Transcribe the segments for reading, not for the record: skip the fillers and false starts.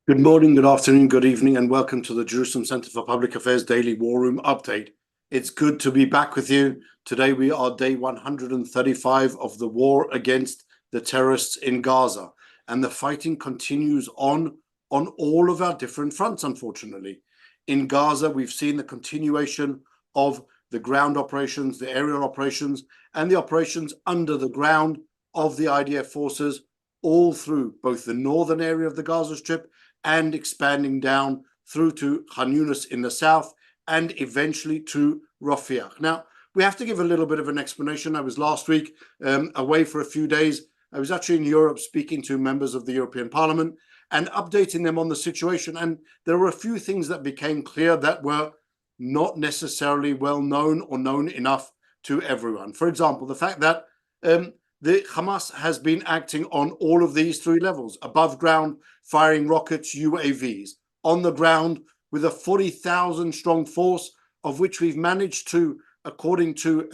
Good morning, good afternoon, good evening, and welcome to the Jerusalem Center for Public Affairs Daily War Room Update. It's good to be back with you. Today we are day 135 of the war against the terrorists in Gaza, and the fighting continues on all of our different fronts, unfortunately. In Gaza, we've seen the continuation of the ground operations, the aerial operations, and the operations under the ground of the IDF forces all through both the northern area of the Gaza Strip and expanding down through to Khan Yunis in the south and eventually to Rafah. Now, we have to give a little bit of an explanation. I was last week away for a few days. I was actually in Europe speaking to members of the European Parliament and updating them on the situation. And there were a few things that became clear that were not necessarily well known or known enough to everyone. For example, the fact that the Hamas has been acting on all of these three levels: above ground, firing rockets, UAVs; on the ground, with a 40,000 strong force, of which we've managed to, according to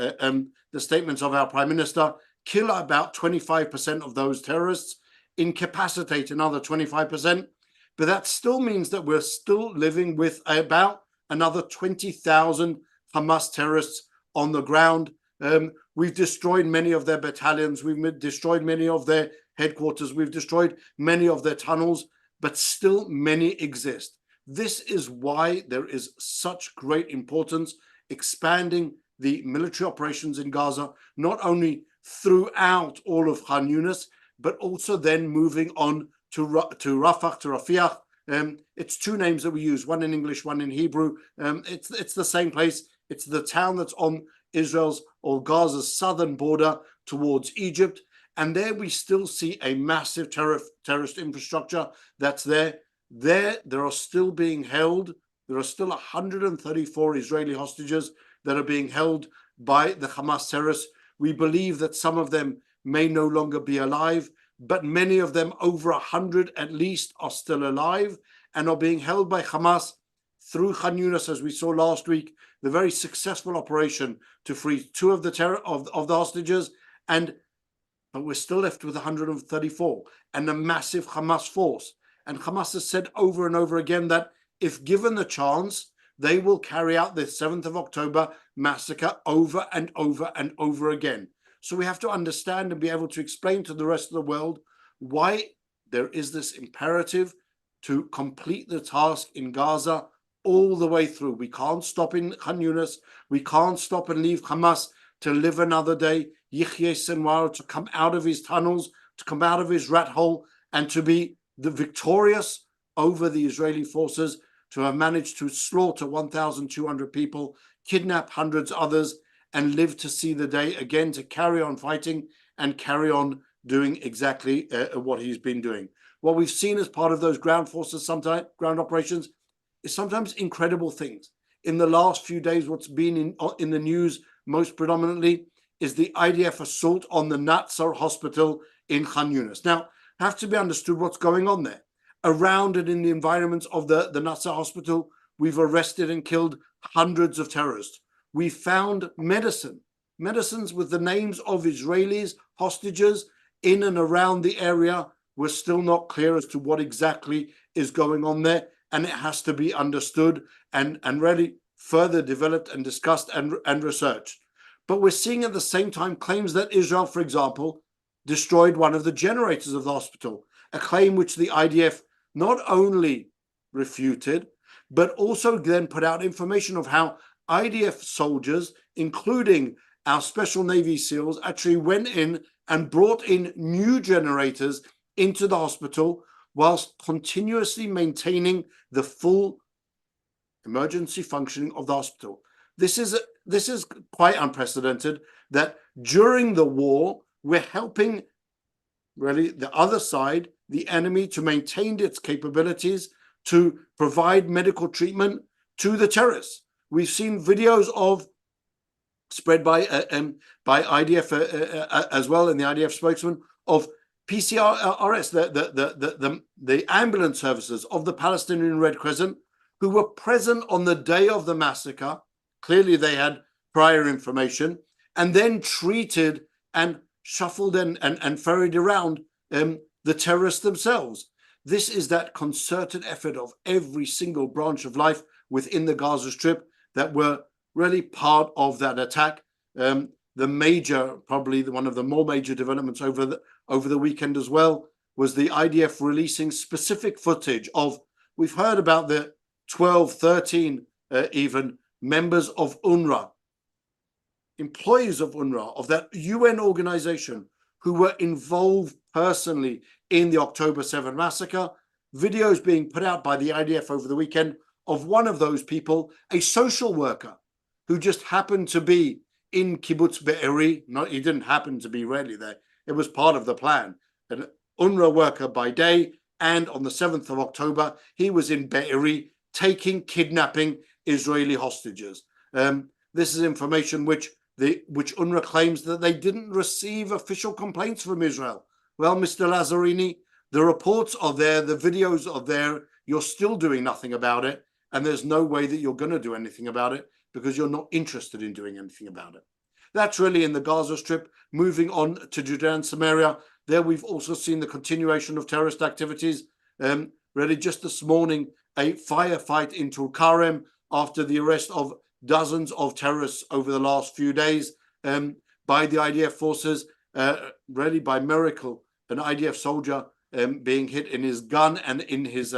the statements of our Prime Minister, kill about 25% of those terrorists, incapacitate another 25%. But that still means that we're still living with about another 20,000 Hamas terrorists on the ground. We've destroyed many of their battalions. We've destroyed many of their headquarters. We've destroyed many of their tunnels, but still many exist. This is why there is such great importance expanding the military operations in Gaza, not only throughout all of Khan Yunis, but also then moving on to Rafah, to Rafah. It's two names that we use, one in English, one in Hebrew. It's the same place. It's the town that's on Israel's or Gaza's southern border towards Egypt. And there we still see a massive terrorist infrastructure that's there. There are still being held. There are still 134 Israeli hostages that are being held by the Hamas terrorists. We believe that some of them may no longer be alive, but many of them, over 100 at least, are still alive and are being held by Hamas through Khan Yunis, as we saw last week, the very successful operation to free two of the hostages, but we're still left with 134 and a massive Hamas force. And Hamas has said over and over again that if given the chance, they will carry out the 7th of October massacre over and over and over again. So we have to understand and be able to explain to the rest of the world why there is this imperative to complete the task in Gaza all the way through. We can't stop in Khan Yunis. We can't stop and leave Hamas to live another day. Yihya Sinwar to come out of his tunnels, to come out of his rat hole, and to be the victorious over the Israeli forces, to have managed to slaughter 1,200 people, kidnap hundreds others, and live to see the day again, to carry on fighting and carry on doing exactly what he's been doing. What we've seen as part of those ground forces, sometimes ground operations, is sometimes incredible things. In the last few days, what's been in the news most predominantly is the IDF assault on the Nasser hospital in Khan Yunis. Now, have to be understood what's going on there. Around and in the environments of the Nasser hospital, we've arrested and killed hundreds of terrorists. We found medicines with the names of Israelis, hostages in and around the area. We're still not clear as to what exactly is going on there, and it has to be understood and really further developed and discussed and researched. But we're seeing at the same time claims that Israel, for example, destroyed one of the generators of the hospital, a claim which the IDF not only refuted, but also then put out information of how IDF soldiers, including our Special Navy SEALs, actually went in and brought in new generators into the hospital whilst continuously maintaining the full emergency functioning of the hospital. This is quite unprecedented, that during the war, we're helping really the other side, the enemy, to maintain its capabilities to provide medical treatment to the terrorists. We've seen videos of spread by IDF as well, and the IDF spokesman, of PCRS, the ambulance services of the Palestinian Red Crescent, who were present on the day of the massacre. Clearly they had prior information, and then treated and shuffled and ferried around the terrorists themselves. This is that concerted effort of every single branch of life within the Gaza Strip that were really part of that attack. The major, probably one of the more major developments over the weekend as well, was the IDF releasing specific footage of, we've heard about the 12, 13 even members of UNRWA, employees of UNRWA, of that UN organization, who were involved personally in the October 7 massacre. Videos being put out by the IDF over the weekend of one of those people, a social worker, who just happened to be in Kibbutz Be'eri. He didn't happen to be really there. It was part of the plan. An UNRWA worker by day, and on the 7th of October, he was in Be'eri kidnapping Israeli hostages. This is information which UNRWA claims that they didn't receive official complaints from Israel. Well, Mr. Lazzarini, the reports are there, the videos are there, you're still doing nothing about it, and there's no way that you're going to do anything about it because you're not interested in doing anything about it. That's really in the Gaza Strip. Moving on to Judea and Samaria, there we've also seen the continuation of terrorist activities. Really just this morning, a firefight in Tulkarem after the arrest of dozens of terrorists over the last few days by the IDF forces. Really by miracle, an IDF soldier being hit in his gun and in his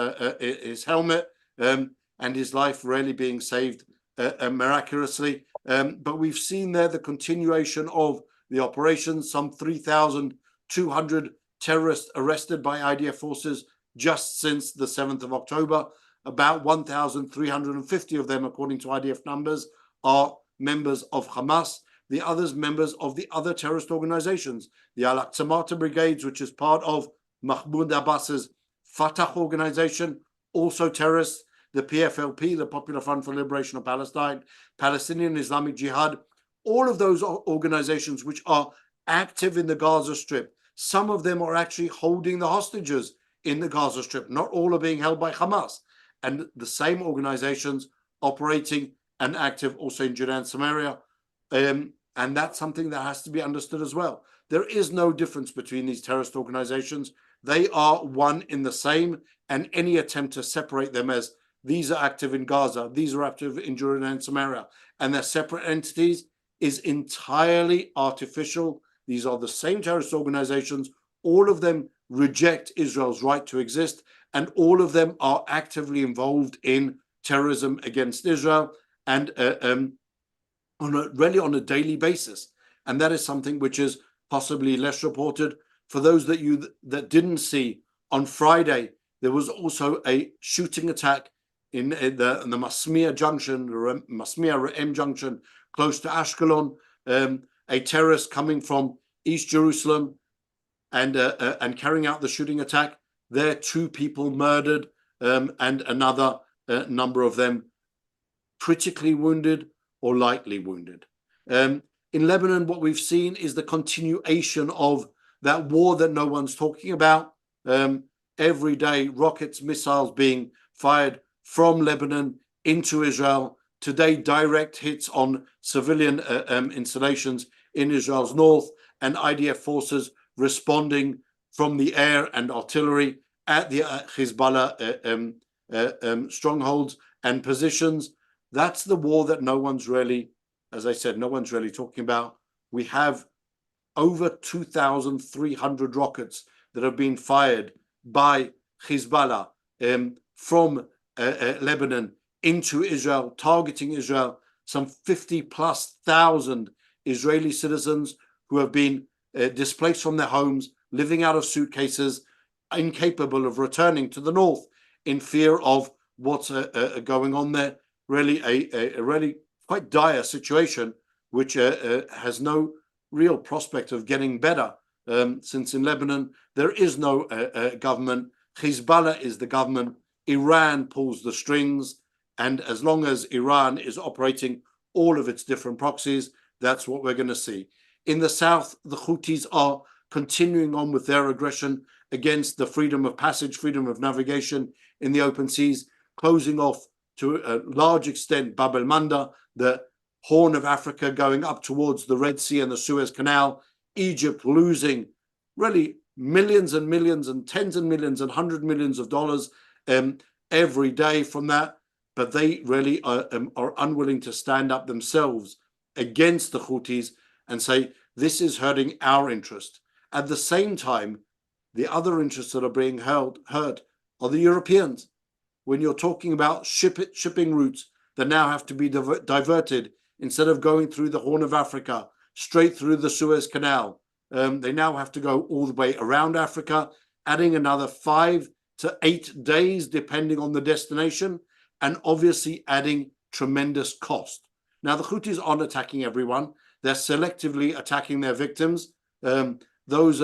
helmet, and his life really being saved miraculously. But we've seen there the continuation of the operation. Some 3,200 terrorists arrested by IDF forces just since the 7th of October. About 1,350 of them, according to IDF numbers, are members of Hamas. The others, members of the other terrorist organizations, the Al-Aqsa Martyr Brigades, which is part of Mahmoud Abbas's Fatah organization, also terrorists. The PFLP, the Popular Front for Liberation of Palestine, Palestinian Islamic Jihad, all of those organizations which are active in the Gaza Strip. Some of them are actually holding the hostages in the Gaza Strip. Not all are being held by Hamas. And the same organizations operating and active also in Judea and Samaria. And that's something that has to be understood as well. There is no difference between these terrorist organizations. They are one in the same, and any attempt to separate them as these are active in Gaza, these are active in Judea and Samaria, and they're separate entities is entirely artificial. These are the same terrorist organizations. All of them reject Israel's right to exist, and all of them are actively involved in terrorism against Israel and really on a daily basis. And that is something which is possibly less reported. For those that didn't see, on Friday, there was also a shooting attack in the Masmia junction, the Masmia Re'em junction, close to Ashkelon. A terrorist coming from East Jerusalem and carrying out the shooting attack. There, 2 people murdered, and another number of them critically wounded or lightly wounded. In Lebanon, what we've seen is the continuation of that war that no one's talking about. Every day, rockets, missiles being fired from Lebanon into Israel. Today, direct hits on civilian installations in Israel's north, and IDF forces responding from the air and artillery at the Hezbollah strongholds and positions. That's the war that no one's really, as I said, no one's really talking about. We have over 2,300 rockets that have been fired by Hezbollah from Lebanon into Israel, targeting Israel. Some 50,000+ Israeli citizens who have been displaced from their homes, living out of suitcases, incapable of returning to the north in fear of what's going on there. Really a really quite dire situation, which has no real prospect of getting better, since in Lebanon there is no government. Hezbollah is the government. Iran pulls the strings, and as long as Iran is operating all of its different proxies, that's what we're going to see. In the south, the Houthis are continuing on with their aggression against the freedom of passage, freedom of navigation in the open seas, closing off to a large extent Bab el-Manda, the Horn of Africa, going up towards the Red Sea and the Suez Canal. Egypt losing really millions and millions and tens of millions and hundred millions of dollars every day from that, but they really are unwilling to stand up themselves against the Houthis and say, this is hurting our interest. At the same time, the other interests that are being hurt are the Europeans. When you're talking about shipping routes that now have to be diverted, instead of going through the Horn of Africa, straight through the Suez Canal, they now have to go all the way around Africa, adding another 5 to 8 days, depending on the destination, and obviously adding tremendous cost. Now, the Houthis aren't attacking everyone. They're selectively attacking their victims. Those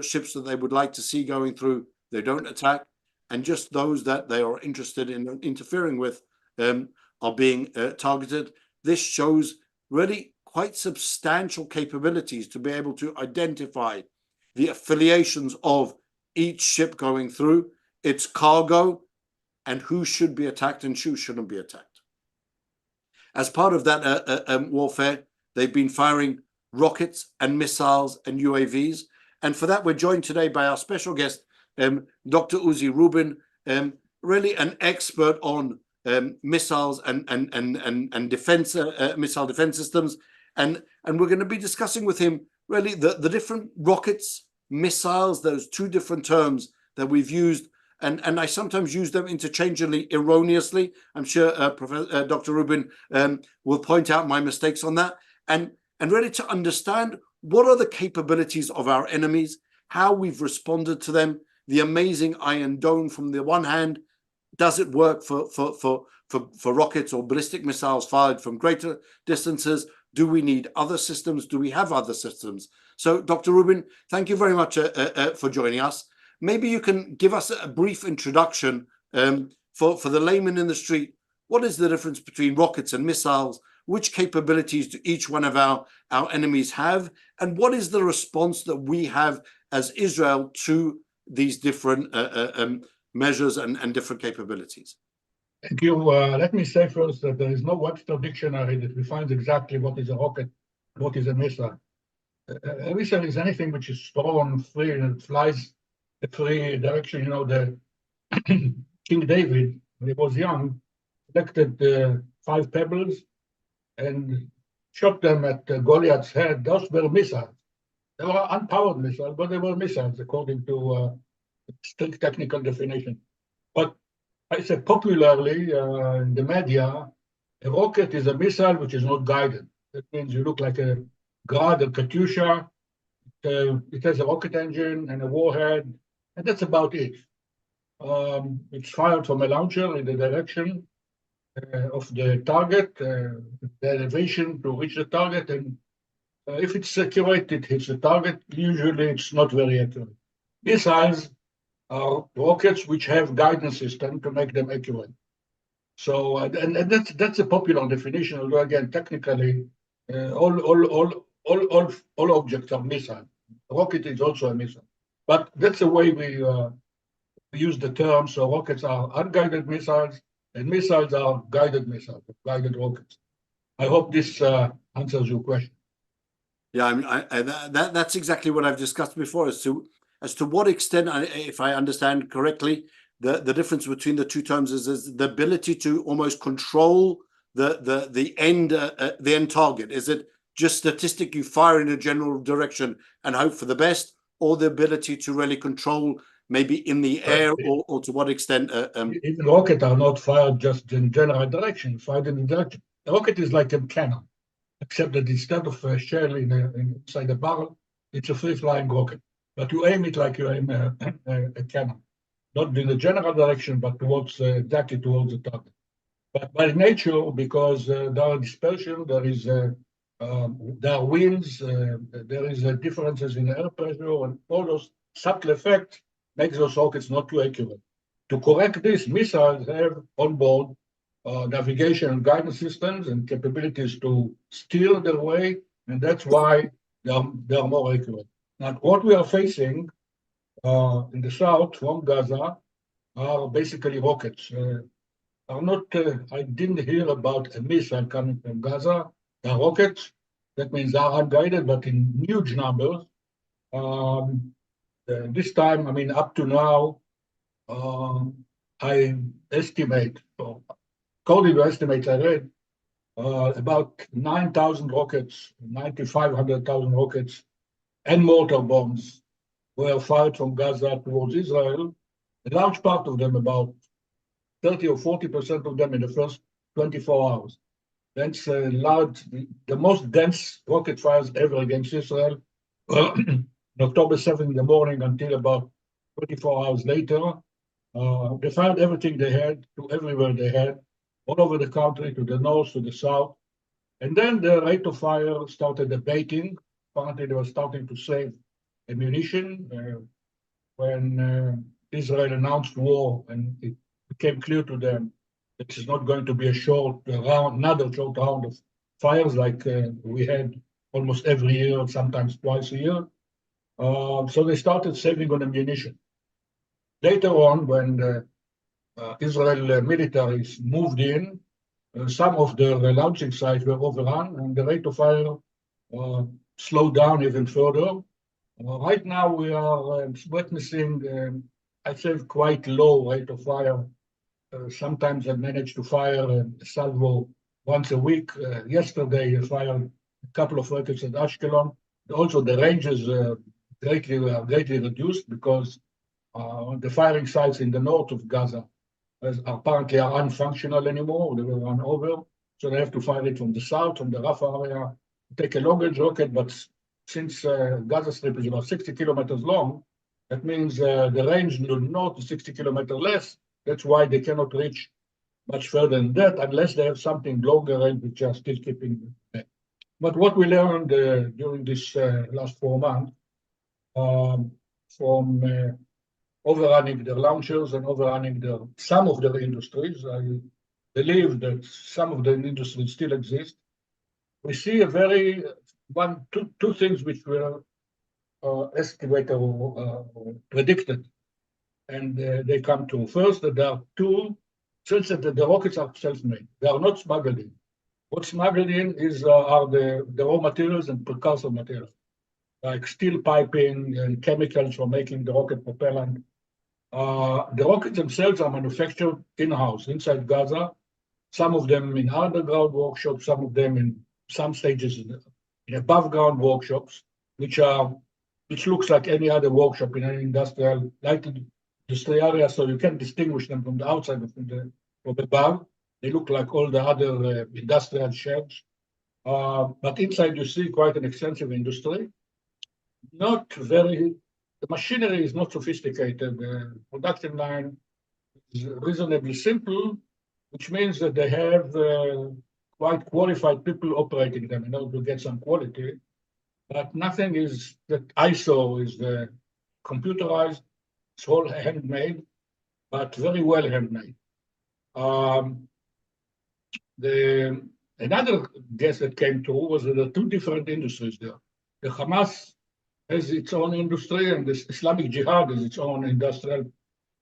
ships that they would like to see going through, they don't attack. And just those that they are interested in interfering with are being targeted. This shows really quite substantial capabilities to be able to identify the affiliations of each ship going through, its cargo, and who should be attacked and who shouldn't be attacked. As part of that warfare, they've been firing rockets and missiles and UAVs. And for that, we're joined today by our special guest, Dr. Uzi Rubin, really an expert on missiles and defense, missile defense systems. And we're going to be discussing with him really the different rockets, missiles, those two different terms that we've used. And I sometimes use them interchangeably, erroneously. I'm sure Dr. Rubin will point out my mistakes on that. And really to understand what are the capabilities of our enemies, how we've responded to them, the amazing Iron Dome from the one hand. Does it work for rockets or ballistic missiles fired from greater distances? Do we need other systems? Do we have other systems? So, Dr. Rubin, thank you very much for joining us. Maybe you can give us a brief introduction for the layman in the street. What is the difference between rockets and missiles? Which capabilities do each one of our enemies have? And what is the response that we have as Israel to these different measures and different capabilities? Thank you. Let me say first that there is no Webster dictionary that defines exactly what is a rocket, what is a missile. A missile is anything which is thrown free and it flies a free direction. You know, the King David, when he was young, collected 5 pebbles and shot them at Goliath's head. Those were missiles. They were unpowered missiles, but they were missiles according to strict technical definition. But I say popularly in the media, a rocket is a missile which is not guided. That means you look like a Grad, a Katyusha. It has a rocket engine and a warhead, and that's about it. It's fired from a launcher in the direction of the target, the elevation to reach the target, and if it's accurate, it hits the target. Usually, it's not very accurate. Missiles are rockets which have guidance system to make them accurate. So, and that's a popular definition. Although again, technically, all objects are missiles. A rocket is also a missile, but that's the way we use the term. So rockets are unguided missiles, and missiles are guided missiles, guided rockets. I hope this answers your question. Yeah, I mean, that's exactly what I've discussed before as to what extent, if I understand correctly, the difference between the two terms is the ability to almost control the end target. Is it just statistic, you fire in a general direction and hope for the best, or the ability to really control maybe in the air, or to what extent? Even rockets are not fired just in general direction, fired in the direction. The rocket is like a cannon, except that instead of a shell inside a barrel, it's a free-flying rocket. But you aim it like you aim a cannon, not in the general direction, but exactly towards the target. But by nature, because there are dispersion, there are winds, there is differences in air pressure, and all those subtle effects make those rockets not too accurate. To correct this, missiles have on board navigation and guidance systems and capabilities to steer their way, and that's why they are more accurate. Now, what we are facing in the south from Gaza are basically rockets. I didn't hear about a missile coming from Gaza. They are rockets. That means they are unguided, but in huge numbers. There This time, I mean, up to now, I estimate, or according to estimates I read, about 9,000 rockets, 9,500 rockets, and mortar bombs were fired from Gaza towards Israel. A large part of them, about 30 or 40% of them in the first 24 hours. That's large, the most dense rocket fires ever against Israel. On October 7th in the morning until about 24 hours later. They fired everything they had to everywhere they had, all over the country, to the north, to the south. And then the rate of fire started abating. Apparently, they were starting to save ammunition when Israel announced war, and it became clear to them that this is not going to be a short round, another short round of fires like we had almost every year, sometimes twice a year. So they started saving on ammunition. Later on, when the Israel militaries moved in, some of the launching sites were overrun, and the rate of fire slowed down even further. Right now, we are witnessing, I'd say, quite low rate of fire. Sometimes I manage to fire a salvo once a week. Yesterday, I fired a couple of rockets at Ashkelon. Also, the ranges greatly reduced because the firing sites in the north of Gaza apparently are unfunctional anymore. They were run over, so they have to fire it from the south, from the Rafah area. Take a longer rocket, but since Gaza Strip is about 60 kilometers long, that means the range in the north is 60 kilometers less. That's why they cannot reach much further than that unless they have something longer range, which are still keeping back. But what we learned during this last 4 months from overrunning their launchers and overrunning some of their industries, I believe that some of the industries still exist. We see two things which were estimated or predicted, and they come true. First, that there are since the rockets are self-made, they are not smuggled in. What's smuggled in are the raw materials and precursor materials, like steel piping and chemicals for making the rocket propellant. The rockets themselves are manufactured in-house, inside Gaza, some of them in underground workshops, some of them in some stages in above-ground workshops, which looks like any other workshop in an industrial industry area, so you can distinguish them from the outside from above. They look like all the other industrial sheds. But inside you see quite an extensive industry. The machinery is not sophisticated. The production line is reasonably simple, which means that they have quite qualified people operating them in order to get some quality. But nothing is that ISO is computerized. It's all handmade, but very well handmade. Another guess that came through was that there are two different industries there. The Hamas has its own industry, and the Islamic Jihad has its own industrial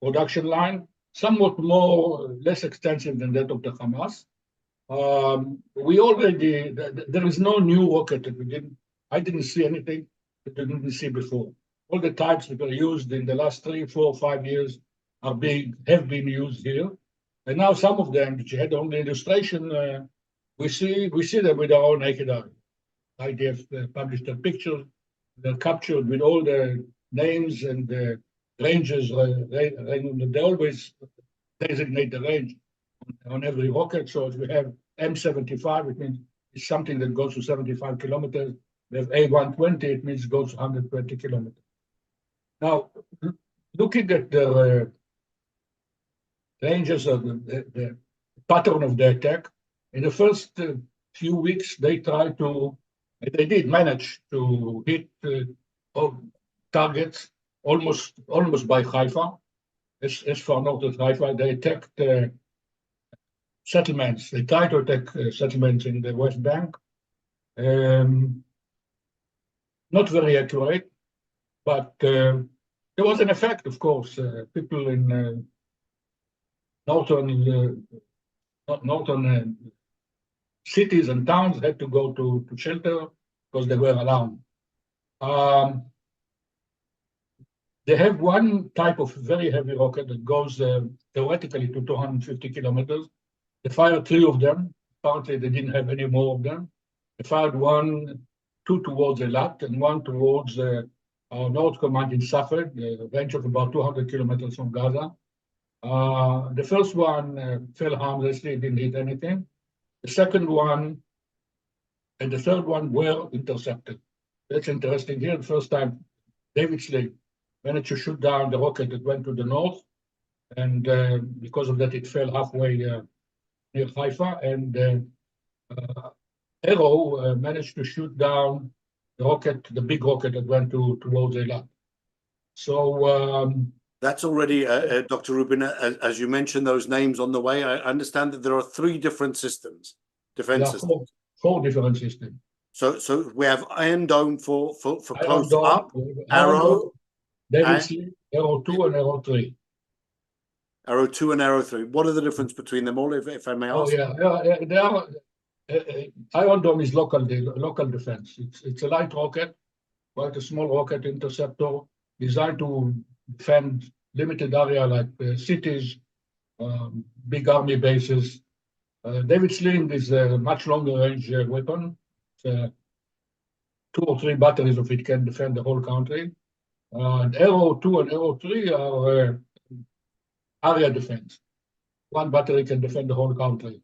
production line, somewhat less extensive than that of the Hamas. There is no new rocket that I didn't see anything that we didn't see before. All the types that were used in the last 3, 4, 5 years have been used here. And now some of them, which had on the illustration, we see them with our own naked eye. IDF published their pictures. They're captured with all the names and the ranges. They always designate the range on every rocket. So if we have M75, it means it's something that goes to 75 kilometers. We have A120, it means it goes to 120 kilometers. Now, looking at the ranges of the pattern of the attack, in the first few weeks, they did manage to hit targets almost by Haifa. As far north as Haifa, they attacked settlements. They tried to attack settlements in the West Bank. Not very accurate, but there was an effect, of course. People in northern cities and towns had to go to shelter because they were alarmed. They have one type of very heavy rocket that goes theoretically to 250 kilometers. They fired 3 of them. Apparently, they didn't have any more of them. They fired two towards Eilat and one towards our North Command in Safed, a range of about 200 kilometers from Gaza. The first one fell harmlessly, didn't hit anything. The second one and the third one were intercepted. That's interesting here. The first time, David Sling managed to shoot down the rocket that went to the north, and because of that, it fell halfway near Haifa. And Arrow managed to shoot down the rocket, the big rocket that went towards Eilat. So that's already, Dr. Rubin, as you mentioned those names on the way, I understand that there are 3 different systems, defense systems. 4 different systems. So we have Iron Dome for close Dome, up, Arrow, David Sling, Arrow 2 and Arrow 3. Arrow 2 and Arrow 3. What are the difference between them all, if I may ask? Oh, yeah. They are, Iron Dome is local defense. It's a light rocket, quite a small rocket interceptor designed to defend limited area like cities, big army bases. David Sling is a much longer range weapon. 2 or 3 batteries of it can defend the whole country. And Arrow 2 and Arrow 3 are area defense. 1 battery can defend the whole country.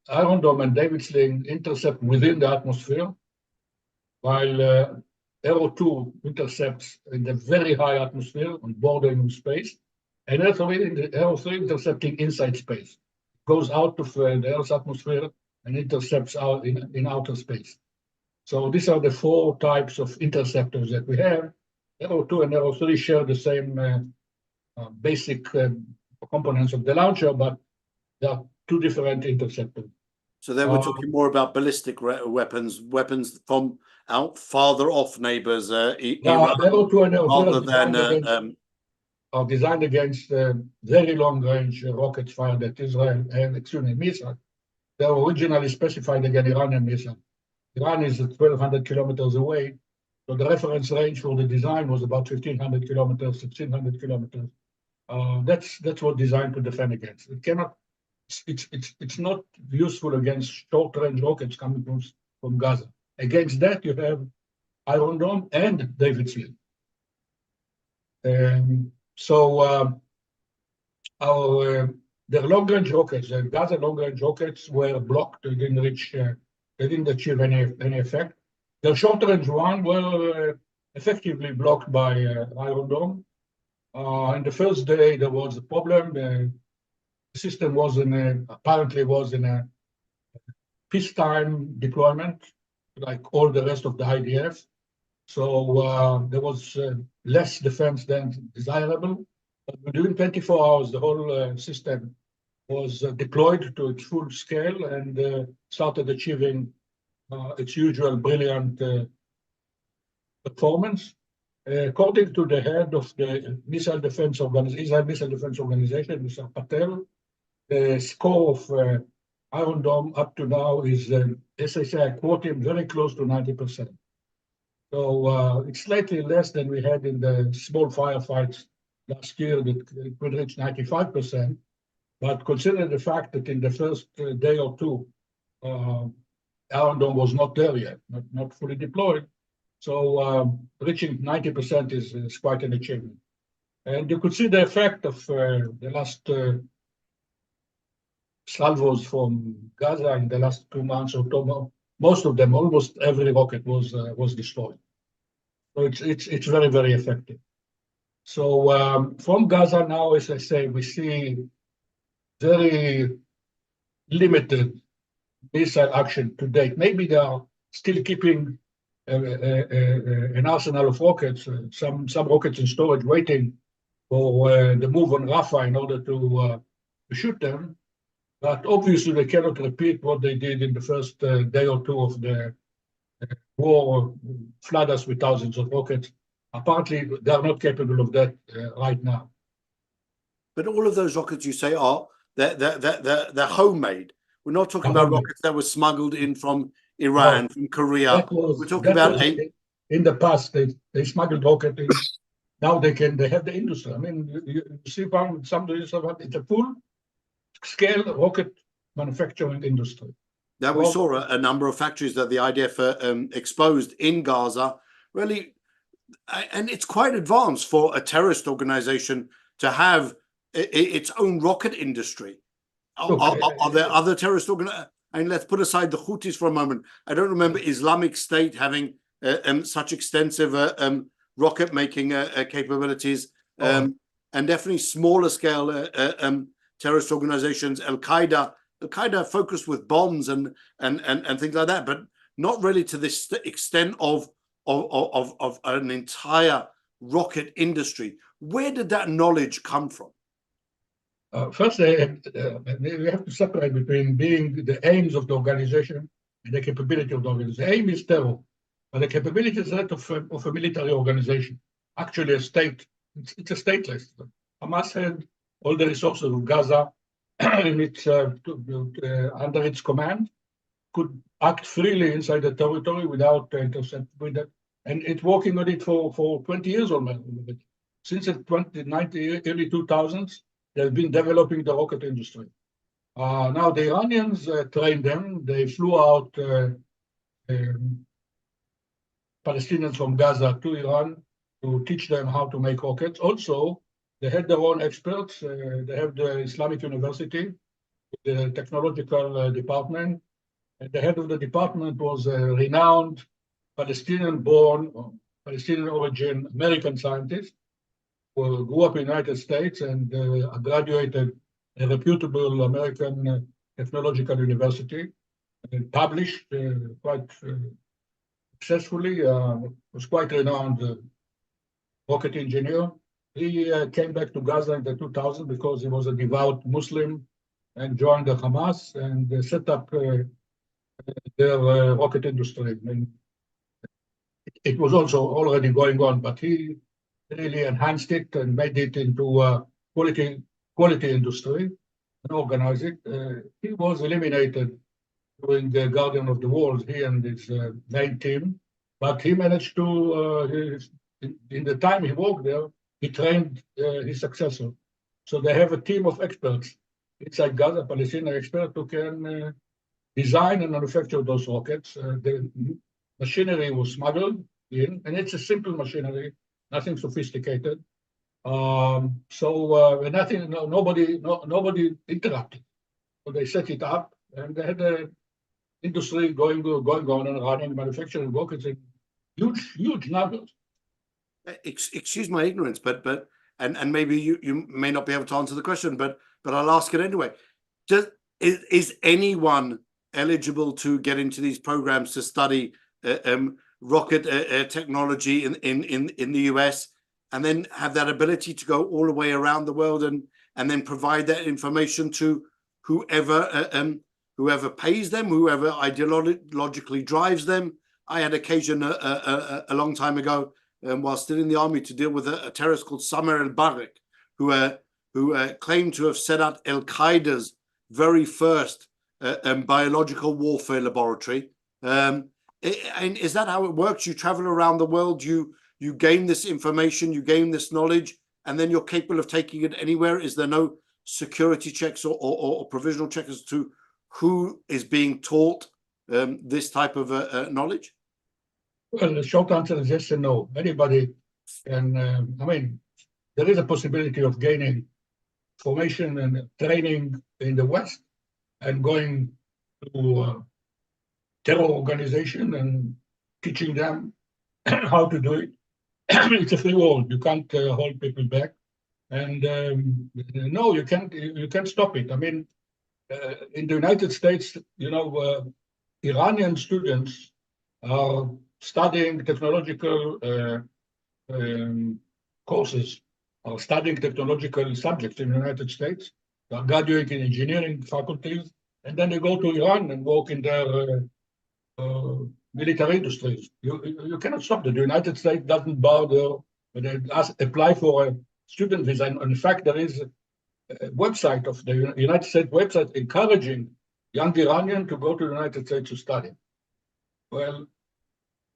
Iron Dome and David Sling intercept within the atmosphere, while Arrow 2 intercepts in the very high atmosphere on bordering space, and Arrow 3 intercepting inside space. Goes out of the Earth's atmosphere and intercepts out in outer space. So these are the 4 types of interceptors that we have. Arrow 2 and Arrow 3 share the same basic components of the launcher, but there are 2 different interceptors. So then we're talking more about ballistic weapons from out farther off neighbors, Iran, Arrow 2 and Arrow 3 are designed against very long-range rockets fired at Israel and missiles. They were originally specified against Iranian missiles. Iran is 1,200 kilometers away, so the reference range for the design was about 1,500 kilometers, 1,600 kilometers. That's what designed to defend against. It cannot. It's not useful against short-range rockets coming from Gaza. Against that, you have Iron Dome and David Sling. The long-range rockets, the Gaza long-range rockets, were blocked. They didn't achieve any effect. The short-range one were effectively blocked by Iron Dome. In the first day, there was a problem. The system apparently was in a peacetime deployment, like all the rest of the IDF. So there was less defense than desirable. But within 24 hours, the whole system was deployed to its full scale and started achieving its usual brilliant performance. According to the head of the Israel Missile Defense Organization, Mr. Patel, the score of Iron Dome up to now is, as I say, I quote him, very close to 90%. So it's slightly less than we had in the small firefights last year that could reach 95%. But consider the fact that in the first day or 2, Iron Dome was not there yet, not fully deployed. So reaching 90% is quite an achievement. And you could see the effect of the last salvos from Gaza in the last 2 months or so. Most of them, almost every rocket was destroyed. So it's very, very effective. So from Gaza now, as I say, we see very limited missile action to date. Maybe they are still keeping an arsenal of rockets, some rockets in storage waiting for the move on Rafah in order to shoot them. But obviously they cannot repeat what they did in the first day or 2 of the war, flood us with thousands of rockets. Apparently they are not capable of that right now. But all of those rockets you say they're homemade. We're not talking about rockets that were smuggled in from Iran, from Korea. We're talking about in the past they smuggled rocket in. Now they have the industry. I mean, you see it's a full-scale rocket manufacturing industry. Now we saw a number of factories that the IDF exposed in Gaza, really, and it's quite advanced for a terrorist organization to have its own rocket industry. Are there other terrorist organizations? And let's put aside the Houthis for a moment. I don't remember Islamic State having such extensive rocket making capabilities, and definitely smaller scale terrorist organizations. Al Qaeda focused with bombs and things like that, but not really to this extent of an entire rocket industry. Where did that knowledge come from? First, we have to separate between being the aims of the organization and the capability of the organization. The aim is terror, but the capability is that of a military organization. Actually, a state. It's a stateless. Hamas had all the resources of Gaza in under its command, could act freely inside the territory without intercept with that, and it's working on it for 20 years almost. Since the early 2000s, they've been developing the rocket industry. Now the Iranians trained them. They flew out Palestinians from Gaza to Iran to teach them how to make rockets. Also, they had their own experts. They have the Islamic University, the technological department. And the head of the department was a renowned Palestinian-born, Palestinian origin American scientist who grew up in the United States and graduated a reputable American technological university and published quite successfully, was quite renowned rocket engineer. He came back to Gaza in the 2000s because he was a devout Muslim and joined the Hamas and set up their rocket industry. And it was also already going on, but he really enhanced it and made it into a quality industry and organized it. He was eliminated during the Guardian of the World, he and his main team, but he managed to, in the time he worked there, he trained his successor. So they have a team of experts inside Gaza, Palestinian experts who can design and manufacture those rockets. The machinery was smuggled in, and it's a simple machinery, nothing sophisticated. Nobody interrupted. So they set it up, and they had the industry going on and running, manufacturing rockets in huge numbers. Excuse my ignorance, but maybe you may not be able to answer the question, but I'll ask it anyway. Is anyone eligible to get into these programs to study rocket technology in the US, and then have that ability to go all the way around the world and then provide that information to whoever pays them, whoever ideologically drives them? I had occasion a long time ago, while still in the army, to deal with a terrorist called Samer al-Barak, who claimed to have set up Al Qaeda's very first biological warfare laboratory. And is that how it works? You travel around the world, you gain this information, you gain this knowledge, and then you're capable of taking it anywhere? Is there no security checks or provisional checks as to who is being taught this type of knowledge? Well, the short answer is yes and no. Anybody can, there is a possibility of gaining formation and training in the West and going to a terror organization and teaching them how to do it. It's a free world. You can't hold people back. And no, you can't stop it. In the United States, Iranian students are studying technological courses, are studying technological subjects in the United States. They are graduating engineering faculties, and then they go to Iran and work in their military industries. You cannot stop that. The United States doesn't bother when they apply for a student visa. And in fact, there is a website of the United States website encouraging young Iranians to go to the United States to study. Well,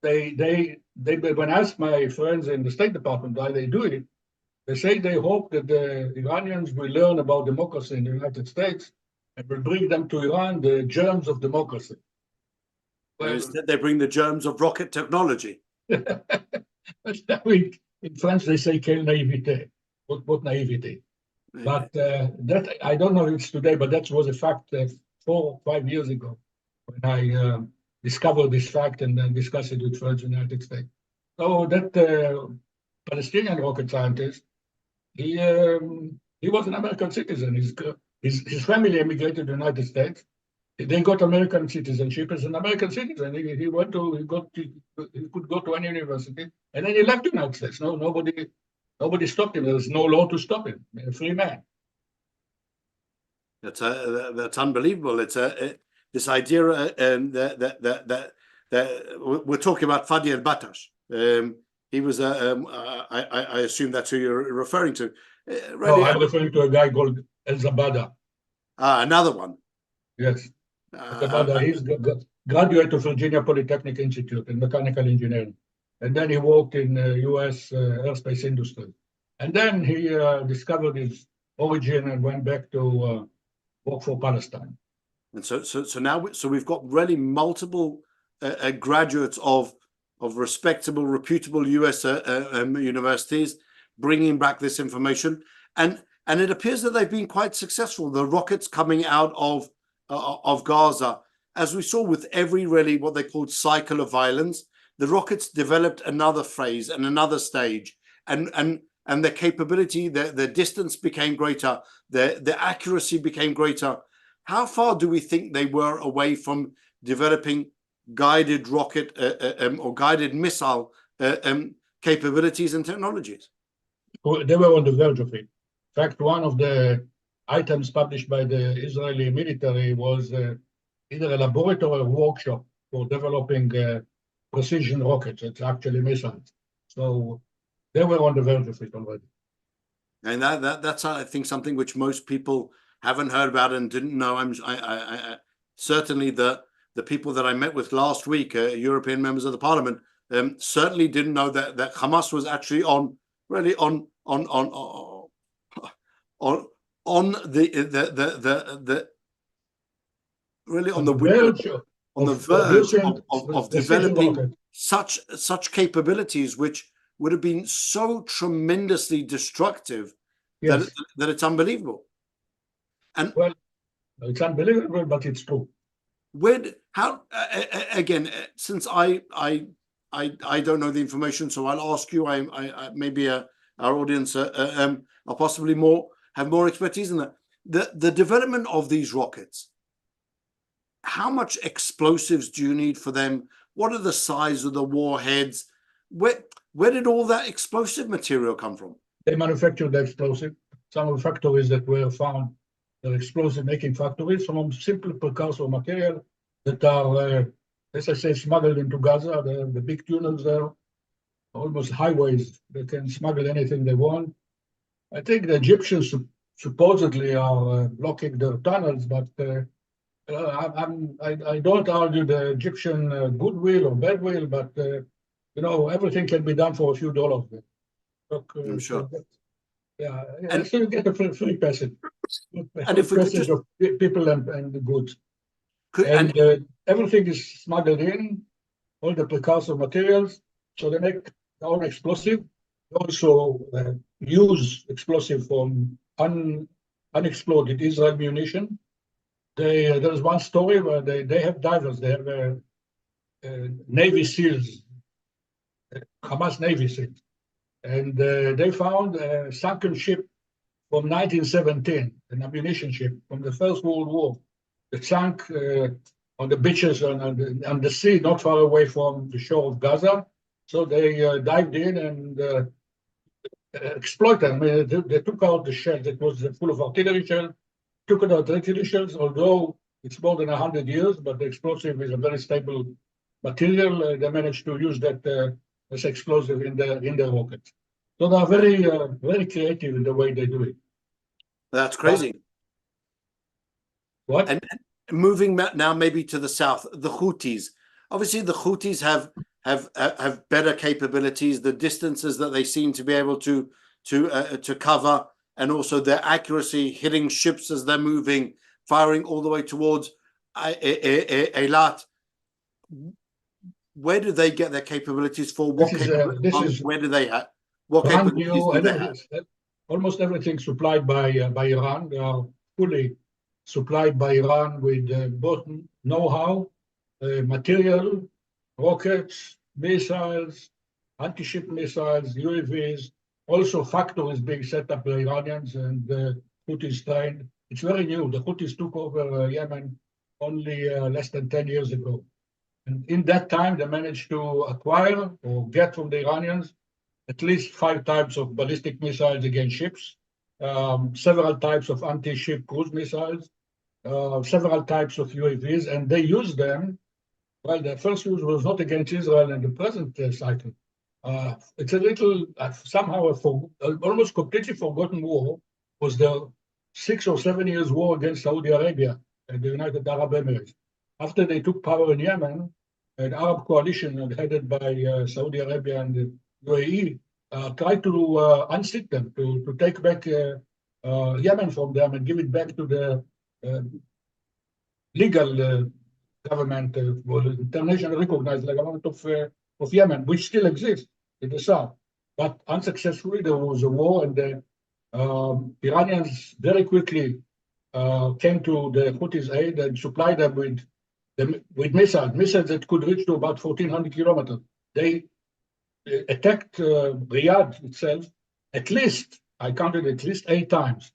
when I asked my friends in the State Department why they do it, they say they hope that the Iranians will learn about democracy in the United States and will bring them to Iran the germs of democracy. And instead, they bring the germs of rocket technology. In French, they say quelle naivete. What naivety? But that I don't know if it's today, but that was a fact 4 or 5 years ago when I discovered this fact and then discussed it with friends in the United States. So that Palestinian rocket scientist, he was an American citizen. His family emigrated to the United States. They got American citizenship as an American citizen. He could go to any university, and then he left the United States. Nobody stopped him. There was no law to stop him. A free man. That's unbelievable. It's this idea that we're talking about Fadi al-Batash. He was I assume that's who you're referring to. No, I'm referring to a guy called El Zabada. Another one. Yes. He's graduate of Virginia Polytechnic Institute in mechanical engineering. And then he worked in U.S. aerospace industry. And then he discovered his origin and went back to work for Palestine. And so now we've got really multiple graduates of respectable, reputable U.S. Universities bringing back this information. And it appears that they've been quite successful. The rockets coming out of Gaza, as we saw with every really what they called cycle of violence, the rockets developed another phase and another stage, and their capability, the distance became greater, the accuracy became greater. How far do we think they were away from developing guided rocket or guided missile capabilities and technologies? They were on the verge of it. In fact, one of the items published by the Israeli military was either a laboratory or workshop for developing precision rockets. It's actually missiles. So they were on the verge of it already. And that's I think something which most people haven't heard about and didn't know. I certainly the people that I met with last week, European members of the Parliament, certainly didn't know that Hamas was actually on the verge of developing such capabilities, which would have been so tremendously destructive. Yes. that it's unbelievable. And well, it's unbelievable, but it's true. Again, since I don't know the information, so I'll ask you. I maybe our audience are possibly have more expertise in that. The development of these rockets. How much explosives do you need for them? What are the size of the warheads? Where did all that explosive material come from? They manufactured the explosive. Some of the factories that were found, they're explosive making factories. Some of them simple precursor material that are, as I say, smuggled into Gaza. The big tunnels there, almost highways. They can smuggle anything they want. I think the Egyptians supposedly are blocking their tunnels, but I don't argue the Egyptian goodwill or badwill, but everything can be done for a few dollars. Look, I'm sure. And so you get a free passage. And if we could just of people and the goods. Everything is smuggled in, all the precursor materials. So they make their own explosive. They also use explosive from unexploded Israel munition. There's one story where they have divers. They have Navy SEALs, Hamas Navy SEALs. And they found a sunken ship from 1917, an ammunition ship from the First World War. It sank on the beaches on the sea, not far away from the shore of Gaza. So they dived in and exploited them. I mean, they took out the shells. It was full of artillery shells. Took out artillery shells, although it's more than 100 years, but the explosive is a very stable material. They managed to use that as explosive in the rockets. So they are very, very creative in the way they do it. That's crazy. What? And moving now maybe to the south, the Houthis. Obviously, the Houthis have have better capabilities, the distances that they seem to be able to cover, and also their accuracy, hitting ships as they're moving, firing all the way towards Eilat. Where do they get their capabilities for? What where do they have? What capabilities do they have? Almost everything supplied by Iran. They are fully supplied by Iran with both know-how, material, rockets, missiles, anti-ship missiles, UAVs. Also, factories being set up by Iranians and Houthis trained. It's very new. The Houthis took over Yemen only less than 10 years ago. And in that time, they managed to acquire or get from the Iranians at least 5 types of ballistic missiles against ships, several types of anti-ship cruise missiles, several types of UAVs, and they use them. Well, the first use was not against Israel in the present cycle. It's a little, somehow, almost completely forgotten war was the 6 or 7 years war against Saudi Arabia and the United Arab Emirates. After they took power in Yemen, an Arab coalition headed by Saudi Arabia and the UAE tried to unseat them, to take back Yemen from them and give it back to the legal government, internationally recognized the government of Yemen, which still exists in the south. But unsuccessfully, there was a war, and the Iranians very quickly came to the Houthis' aid and supplied them with missiles that could reach to about 1,400 kilometers. They attacked Riyadh itself I counted at least 8 times,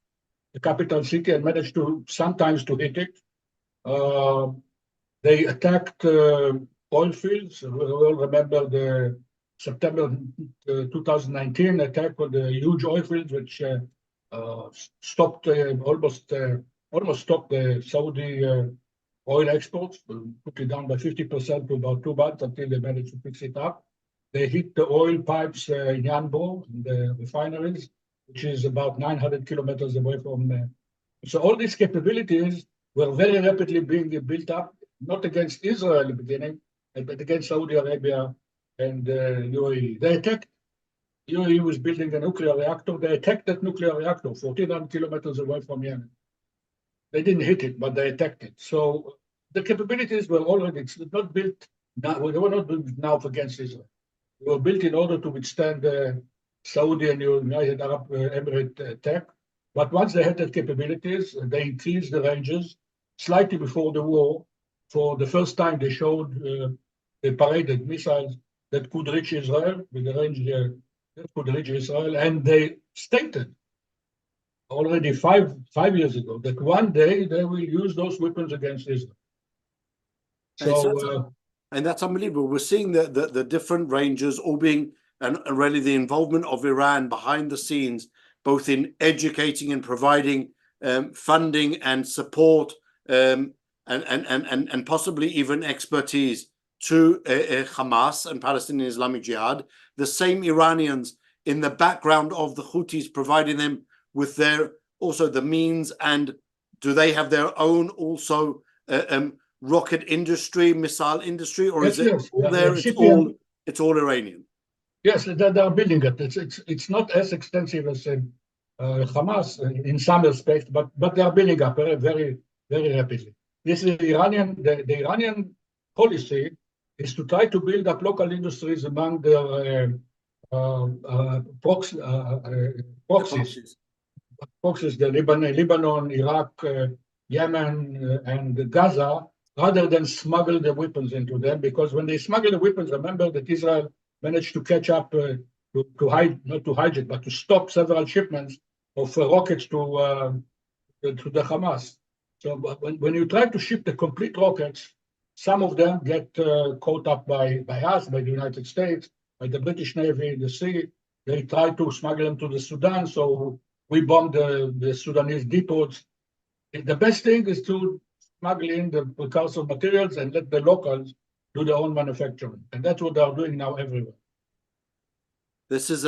the capital city, and managed to sometimes to hit it. They attacked oil fields. We all remember the September 2019 attack on the huge oil fields, which stopped almost stopped the Saudi oil exports, put it down by 50% to about 2 months until they managed to fix it up. They hit the oil pipes in Yanbu, in the refineries, which is about 900 kilometers away from. So all these capabilities were very rapidly being built up, not against Israel in the beginning, but against Saudi Arabia and UAE. They attacked. UAE was building a nuclear reactor. They attacked that nuclear reactor 1,400 kilometers away from Yemen. They didn't hit it, but they attacked it. So the capabilities were already not built now. They were not built now against Israel. They were built in order to withstand the Saudi and United Arab Emirates attack. But once they had that capabilities, they increased the ranges slightly before the war. For the first time, they showed they paraded missiles that could reach Israel with the range that could reach Israel, and they stated already five years ago that one day they will use those weapons against Israel. So, and that's unbelievable. We're seeing the different ranges all being, and really the involvement of Iran behind the scenes, both in educating and providing funding and support, and possibly even expertise to Hamas and Palestinian Islamic Jihad. The same Iranians in the background of the Houthis, providing them with their also the means. And do they have their own also rocket industry, missile industry, or is it all there? It's all Iranian. Yes, they are building it. It's not as extensive as Hamas in some respects, but they are building up very, very, very rapidly. This is the Iranian policy is to try to build up local industries among their proxies. Proxies, the Lebanon, Iraq, Yemen, and Gaza, rather than smuggle the weapons into them. Because when they smuggle the weapons, remember that Israel managed to catch up, not to hijack, but to stop several shipments of rockets to the Hamas. So when you try to ship the complete rockets, some of them get caught up by us, by the United States, by the British Navy in the sea. They try to smuggle them to the Sudan, so we bomb the Sudanese depots. The best thing is to smuggle in the precursor materials and let the locals do their own manufacturing. And that's what they're doing now everywhere. This is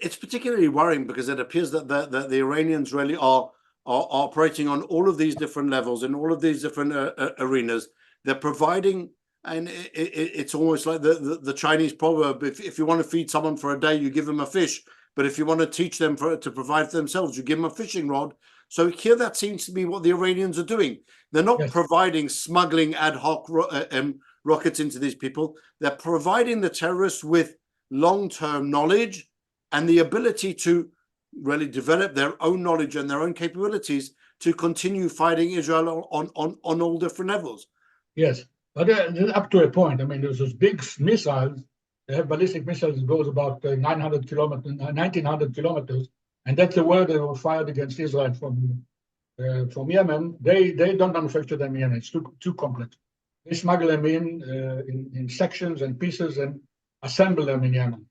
it's particularly worrying because it appears that the Iranians really are operating on all of these different levels in all of these different arenas. They're providing And it's almost like the Chinese proverb: if you want to feed someone for a day, you give them a fish. But if you want to teach them to provide for themselves, you give them a fishing rod. So here, that seems to be what the Iranians are doing. They're not providing smuggling ad hoc rockets into these people. They're providing the terrorists with long-term knowledge and the ability to really develop their own knowledge and their own capabilities to continue fighting Israel on all different levels. Yes, but up to a point. I mean, there's those big missiles. They have ballistic missiles that goes about 900 kilometers, 1900 kilometers, and that's the word they were fired against Israel from Yemen. They don't manufacture them in Yemen. It's too complex. They smuggle them in sections and pieces and assemble them in Yemen.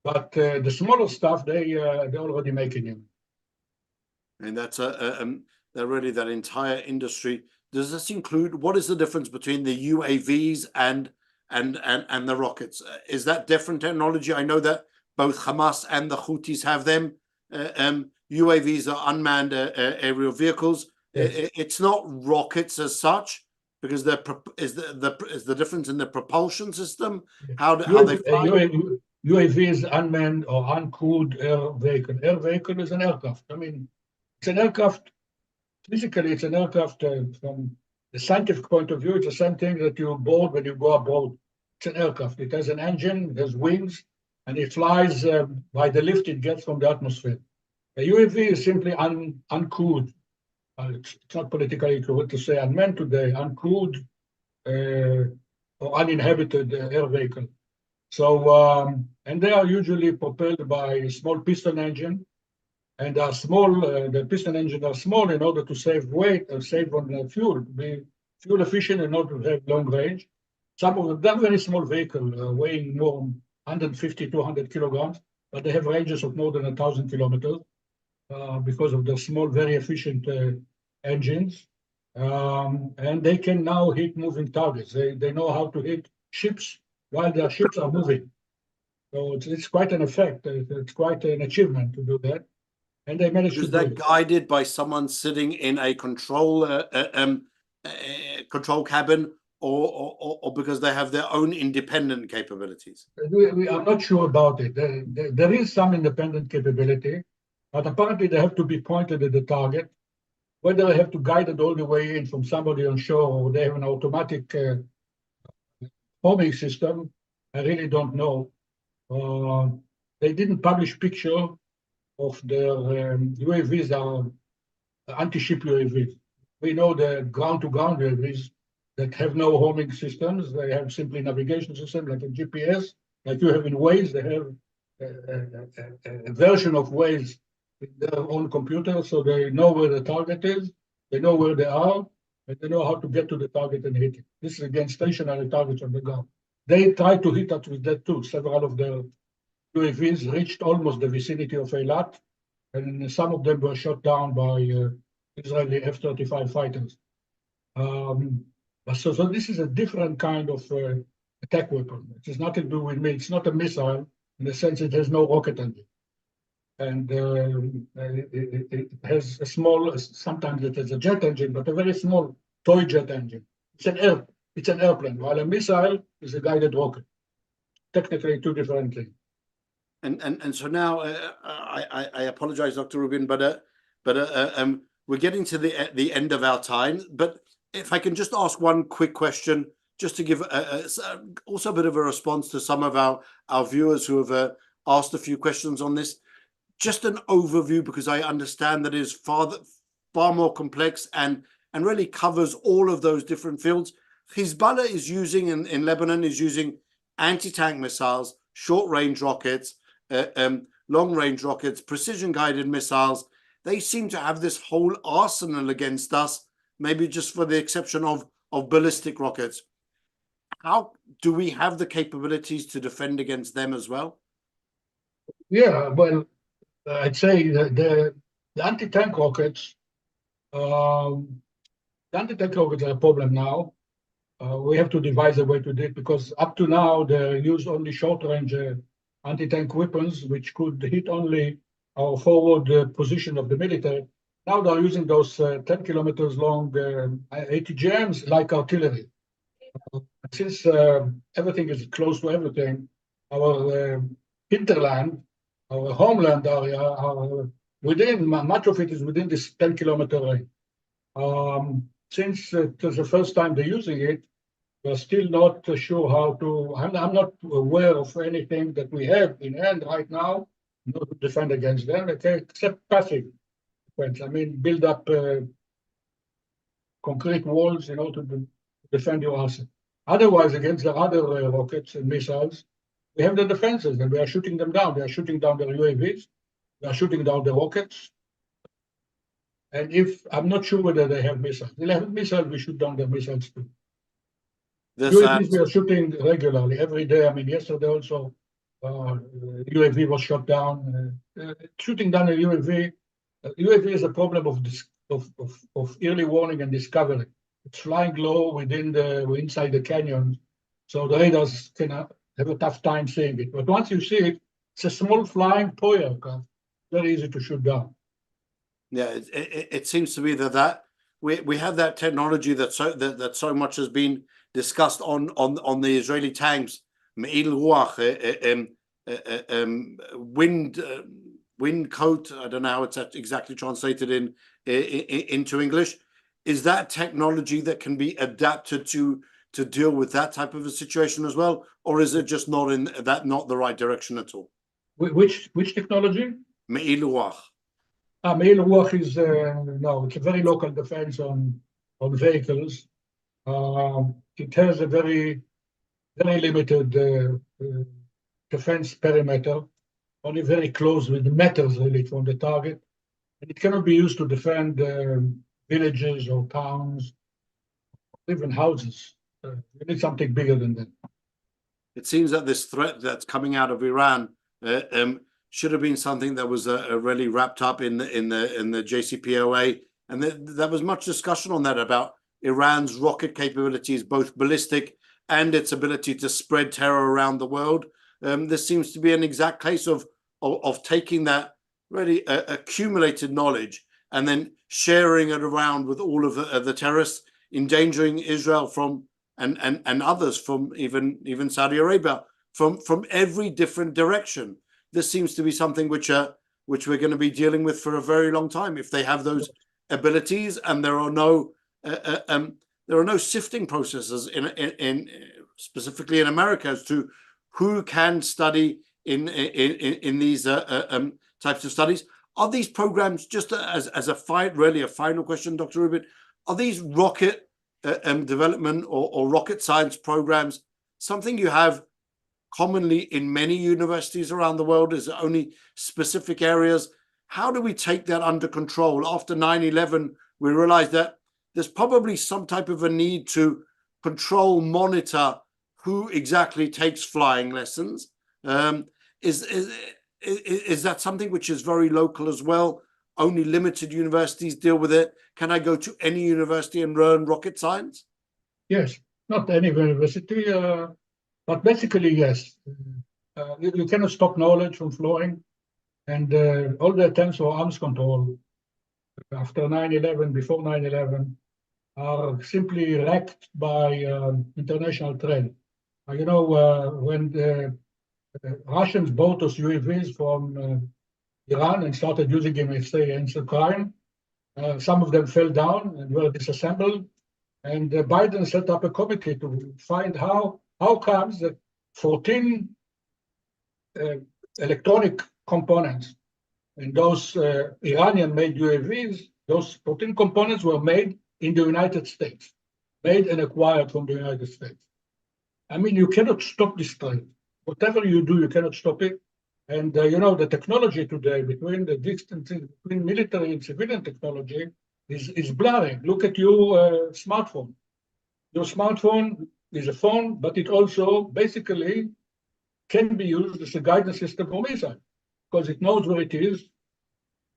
But the smaller stuff they already make in Yemen. And that's really that entire industry. Does this include, what is the difference between the UAVs and the rockets? Is that different technology? I know that both Hamas and the Houthis have them. UAVs are unmanned aerial vehicles. Yes. It's not rockets as such, because is the difference in the propulsion system? How they fly? UAV is unmanned or uncrewed air vehicle. Air vehicle is an aircraft. I mean, it's an aircraft. Physically, it's an aircraft. From the scientific point of view, it's the same thing that you board when you go abroad. It's an aircraft. It has an engine, it has wings, and it flies by the lift it gets from the atmosphere. A UAV is simply uncrewed. It's not politically correct to say unmanned today, uncrewed or uninhabited air vehicle. So, and they are usually propelled by a small piston engine, and are small. The piston engines are small in order to save weight or save on fuel, to be fuel efficient in order to have long range. Some of them, they're very small vehicle, weighing more than 150, 200 kilograms, but they have ranges of more than 1,000 kilometers because of their small, very efficient engines. And they can now hit moving targets. They know how to hit ships while their ships are moving. So it's quite an effect. It's quite an achievement to do that. And they managed to do it. Is that guided by someone sitting in a control cabin, or because they have their own independent capabilities? We are not sure about it. There is some independent capability, but apparently they have to be pointed at the target. Whether they have to guide it all the way in from somebody on shore, or they have an automatic homing system, I really don't know. They didn't publish picture of their UAVs are anti-ship UAVs. We know the ground-to-ground UAVs that have no homing systems. They have simply navigation system like a GPS, like you have in Waze. They have a version of Waze in their own computer, so they know where the target is, they know where they are, and they know how to get to the target and hit it. This is against stationary targets on the ground. They try to hit us with that too. Several of their UAVs reached almost the vicinity of Eilat, and some of them were shot down by Israeli F-35 fighters. So this is a different kind of attack weapon. It has nothing to do with me. It's not a missile in the sense it has no rocket engine. And it has a small, sometimes it has a jet engine, but a very small toy jet engine. It's an airplane, while a missile is a guided rocket. Technically, two different things. And so now I apologize, Dr. Rubin, but we're getting to the end of our time. But if I can just ask one quick question, just to give also a bit of a response to some of our viewers who have asked a few questions on this. Just an overview, because I understand that it is far more complex and really covers all of those different fields. Hezbollah is using in Lebanon is using anti-tank missiles, short-range rockets, long-range rockets, precision-guided missiles. They seem to have this whole arsenal against us, maybe just for the exception of ballistic rockets. How do we have the capabilities to defend against them as well? Yeah, well, I'd say the anti-tank rockets, are a problem now. We have to devise a way to do it, because up to now they use only short-range anti-tank weapons, which could hit only our forward position of the military. Now they're using those 10 kilometers long ATGMs like artillery. since everything is close to everything, our hinterland, our homeland area, are within, much of it is within this 10-kilometer range. Since it was the first time they're using it, we're still not sure how to. I'm not aware of anything that we have in hand right now, not to defend against them, except passive defense. I mean, build up concrete walls, to defend your asset. Otherwise, against the other rockets and missiles, we have the defenses, and we are shooting them down. They are shooting down the UAVs. They are shooting down the rockets. And if I'm not sure whether they have missiles, they have missiles. We shoot down their missiles too. UAVs we are shooting regularly every day. I mean, yesterday also, UAV was shot down. Shooting down a UAV. UAV is a problem of early warning and discovery. It's flying low inside the canyon, so the radars can have a tough time seeing it. But once you see it, it's a small flying toy aircraft, very easy to shoot down. Yeah, it seems to be that we have that technology that so much has been discussed on the Israeli tanks, Me'il Ruach, wind coat. I don't know how it's exactly translated into English. Is that technology that can be adapted to deal with that type of a situation as well, or is it just not the right direction at all? Which technology? Me'il Ruach. Me'il Ruach is no, it's a very local defense on vehicles. It has a very limited defense perimeter, only very close with meters really from the target, and it cannot be used to defend villages or towns, even houses. You need something bigger than that. It seems that this threat that's coming out of Iran should have been something that was really wrapped up in the JCPOA, and there was much discussion on that about Iran's rocket capabilities, both ballistic and its ability to spread terror around the world. This seems to be an exact case of taking that really accumulated knowledge and then sharing it around with all of the terrorists, endangering Israel from and others from even Saudi Arabia from every different direction. This seems to be something which we're going to be dealing with for a very long time. If they have those abilities and there are no sifting processes in specifically in America as to who can study in these types of studies. Are these programs, just as a final question, Dr. Rubin, are these rocket development or rocket science programs something you have commonly in many universities around the world? Is it only specific areas? How do we take that under control? After 9/11, we realized that there's probably some type of a need to control, monitor who exactly takes flying lessons. Is that something which is very local as well? Only limited universities deal with it. Can I go to any university and learn rocket science? Yes, not any university, but basically yes. You cannot stop knowledge from flowing, and all the attempts for arms control after 9/11, before 9/11, are simply wrecked by international trade. When the Russians bought those UAVs from Iran and started using them as against crime, some of them fell down and were disassembled. And Biden set up a committee to find how comes that 14 electronic components in those Iranian-made UAVs, those 14 components were made in the United States, made and acquired from the United States. I mean, you cannot stop this trade. Whatever you do, you cannot stop it. And the technology today, between the distances between military and civilian technology, is blurring. Look at your smartphone. Your smartphone is a phone, but it also basically can be used as a guidance system for missile, because it knows where it is,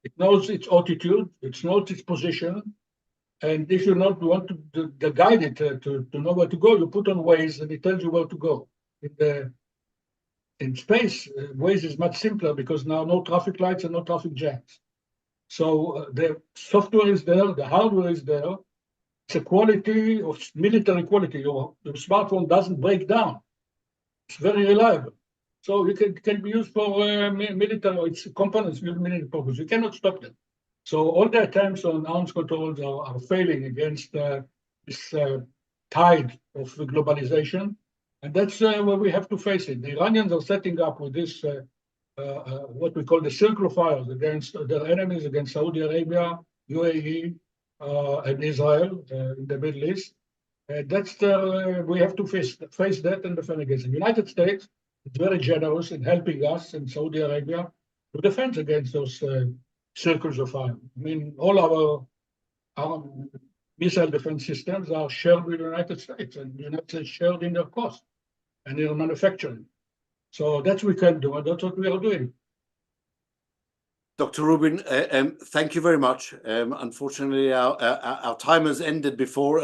it knows its altitude, it knows its position, and if you not want to guide it to know where to go, you put on Waze and it tells you where to go. In space, Waze is much simpler because now no traffic lights and no traffic jams. So the software is there, the hardware is there, it's a quality of military quality. Your smartphone doesn't break down. It's very reliable. So it can be used for military, its components, military purpose. You cannot stop them. So all the attempts on arms controls are failing against this tide of globalization. And that's where we have to face it. The Iranians are setting up with this, what we call the circle of fires against their enemies, against Saudi Arabia, UAE, and Israel in the Middle East. That's we have to face that and defend against it. The United States is very generous in helping us in Saudi Arabia to defend against those circles of fire. I mean, all our missile defense systems are shared with the United States, and the United States shared in their cost and in their manufacturing. So that's what we can do, and that's what we are doing. Dr. Rubin, thank you very much. Unfortunately, our time has ended before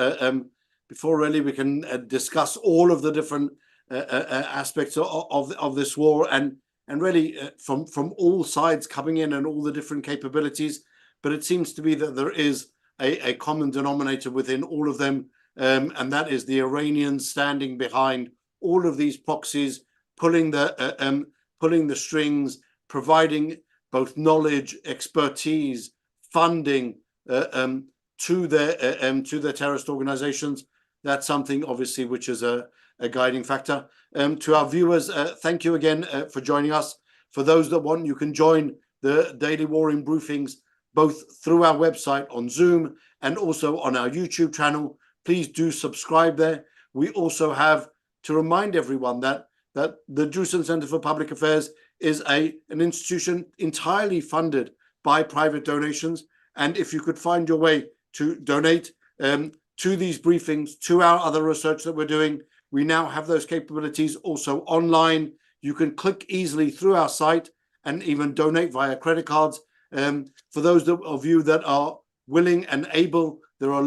really we can discuss all of the different aspects of this war, and really from all sides coming in and all the different capabilities. But it seems to be that there is a common denominator within all of them, and that is the Iranians standing behind all of these proxies, pulling the strings, providing both knowledge, expertise, funding to their terrorist organizations. That's something obviously which is a guiding factor. To our viewers, thank you again for joining us. For those that want, you can join the daily War Room briefings both through our website on Zoom and also on our YouTube channel. Please do subscribe there. We also have to remind everyone that the Jerusalem Center for Public Affairs is an institution entirely funded by private donations. And if you could find your way to donate to these briefings, to our other research that we're doing, we now have those capabilities also online. You can click easily through our site and even donate via credit cards. For those of you that are willing and able, there are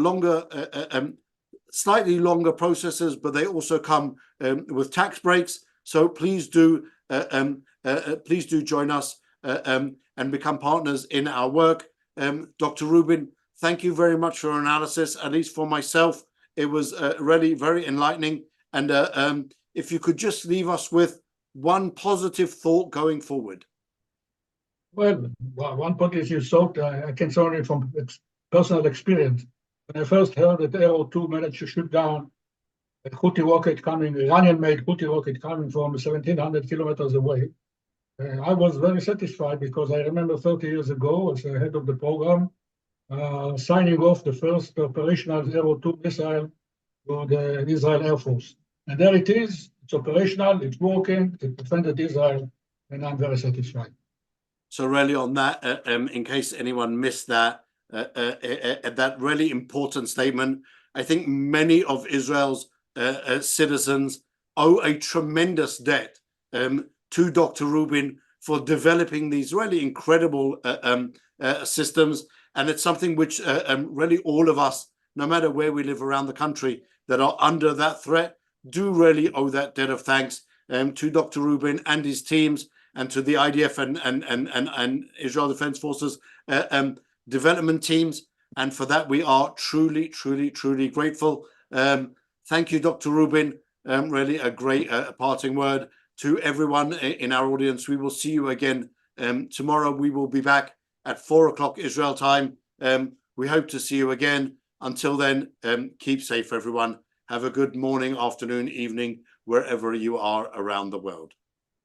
slightly longer processes, but they also come with tax breaks. So please do join us and become partners in our work. Dr. Rubin, thank you very much for your analysis. At least for myself, it was really very enlightening. And if you could just leave us with one positive thought going forward. Well, one positive thought I can say it from personal experience. When I first heard that Arrow 2 managed to shoot down a Houthi rocket coming, Iranian-made Houthi rocket coming from 1,700 kilometers away, I was very satisfied because I remember 30 years ago, as the head of the program, signing off the first operational Arrow 2 missile for the Israel Air Force. And there it is, it's operational, it's working, it defended Israel, and I'm very satisfied. So really on that, in case anyone missed that really important statement, I think many of Israel's citizens owe a tremendous debt to Dr. Rubin for developing these really incredible systems. And it's something which really all of us, no matter where we live around the country, that are under that threat, do really owe that debt of thanks to Dr. Rubin and his teams, and to the IDF and Israel Defense Forces development teams. And for that, we are truly, truly, truly grateful. Thank you, Dr. Rubin. Really a great parting word to everyone in our audience. We will see you again tomorrow. We will be back at 4 o'clock Israel time. We hope to see you again. Until then, keep safe, everyone. Have a good morning, afternoon, evening, wherever you are around the world.